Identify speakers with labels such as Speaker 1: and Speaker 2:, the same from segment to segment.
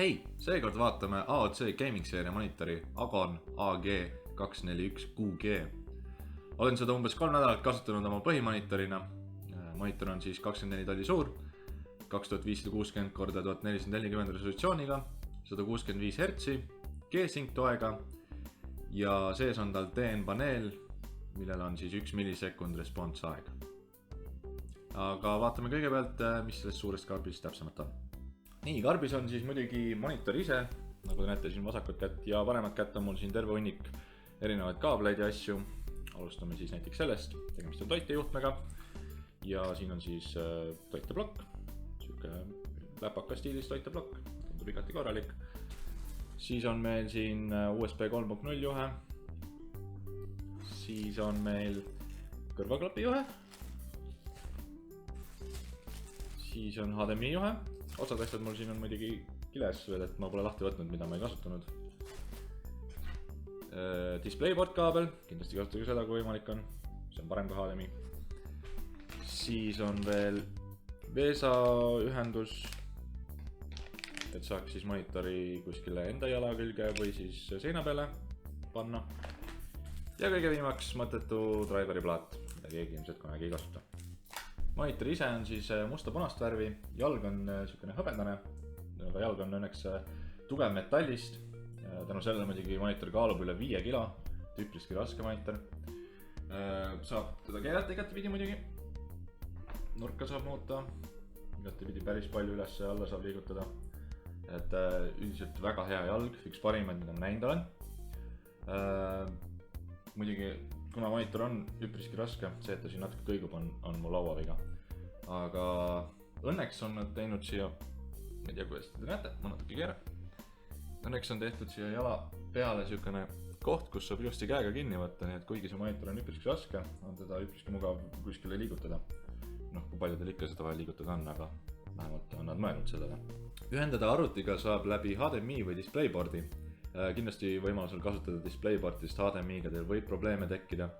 Speaker 1: Hei, seekord vaatame AOC gaming seeria monitori Agon AG241QG. Olen seda umbes 3 nädalat kasutanud oma põhimonitorina. Monitor on siis 24 tolli suur, 2560x1440 resolutsiooniga, 165 Hz, G-Sync toega ja sees on tal DN paneel, millel on siis 1 millisekund response aeg. Aga vaatame kõigepealt, mis sellest suurest karbist täpsemalt on. Nii, karbis on siis muidugi monitor ise, nagu te näete siin vasakut kätt ja paremat kätt on mul siin terve hunnik erinevaid kaableid ja asju. Alustame siis näiteks sellest, tegemist on toitejuhtmega ja siin on siis toiteblokk, siuke läpaka stiilis toiteblokk, tundub igati korralik. Siis on meil siin USB 3.0 juhe, siis on meil kõrvaklapi juhe, siis on HDMI juhe. Otsad asjad mul siin on muidugi kiles veel, et ma pole lahti võtnud, mida ma ei kasutanud. Displayport kaabel, kindlasti kasutage seda, kui võimalik on. See on parem kui HDMI. Siis on veel VESA ühendus, et saaks siis monitori kuskile enda jala külge või siis seina peale panna. Ja kõige viimaks mõttetu driveri plaat, mida keegi ilmselt kunagi ei kasuta. Monitor ise on siis musta-punast värvi, jalg on niisugune hõbendane, aga jalg on õnneks tugev metallist. Tänu sellele muidugi monitor kaalub üle 5 kilo, üpriski raske monitor. Saab teda keerata igatepidi muidugi, nurka saab muuta, igatepidi päris palju üles ja alla saab liigutada. Et üldiselt väga hea jalg, üks parimaid, mida ma näinud olen. Muidugi, kuna monitor on üpriski raske, see, et ta siin natuke kõigub, on mu lauaviga. Aga õnneks on nad teinud siia, ma ei tea, kuidas te näete, ma natuke keeran. Õnneks on tehtud siia jala peale siukene koht, kus saab ilusti käega kinni võtta, nii et kuigi see monitor on üpriski raske, on teda üpriski mugav kuskile liigutada. Noh, kui palju teil ikka seda vaja liigutada on, aga vähemalt on nad mõelnud sellele. Ühendada arvutiga saab läbi HDMI või displayporti. Kindlasti võimalusel kasutada displayportist HDMI-ga teil võib probleeme tekkida.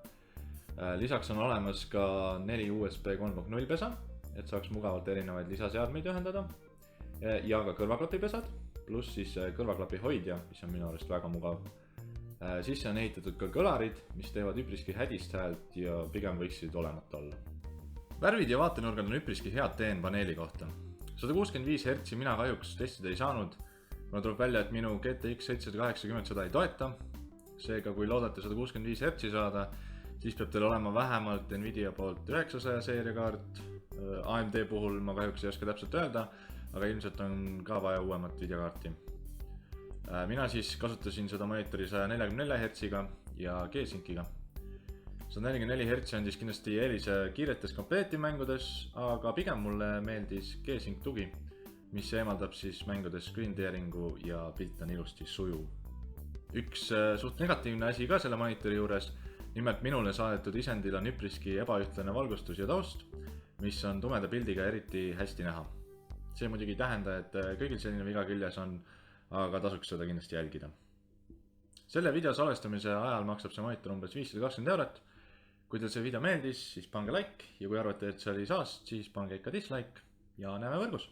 Speaker 1: Lisaks on olemas ka 4 USB 3.0 pesa, et saaks mugavalt erinevaid lisaseadmeid ühendada ja ka kõrvaklapipesad, pluss siis kõrvaklapi hoidja, mis on minu arust väga mugav. Sisse on ehitatud ka kõlarid, mis teevad üpriski hädist häält ja pigem võiksid olemata olla. Värvid ja vaatenurgad on üpriski head DN paneeli kohta. 165 Hz mina kahjuks testida ei saanud. Kuna tuleb välja, et minu GTX 780 seda ei toeta. Seega, kui loodate 165 Hz saada, siis peab teil olema vähemalt Nvidia poolt 900 seeriakaart. AMD puhul ma kahjuks ei oska täpselt öelda, aga ilmselt on ka vaja uuemat videokaarti. Mina siis kasutasin seda monitori 144 Hz-iga ja G-Sync-iga. 144 Hz on siis kindlasti eelise kiiretes kompleetimängudes, aga pigem mulle meeldis G-Sync tugi, mis eemaldab siis mängudes screen tearingu ja pilt on ilusti sujuv. Üks suht negatiivne asi ka selle monitori juures, nimelt minule saadetud isendil on üpriski ebaühtlane valgustus ja taust, mis on tumeda pildiga eriti hästi näha. See muidugi ei tähenda, et kõigil selline viga küljes on, aga tasuks seda kindlasti jälgida. Selle video salvestamise ajal maksab see monitor umbes 520 €. Kui teil see video meeldis, siis pange like ja kui arvate, et see oli saast, siis pange ikka dislike ja näeme võrgus!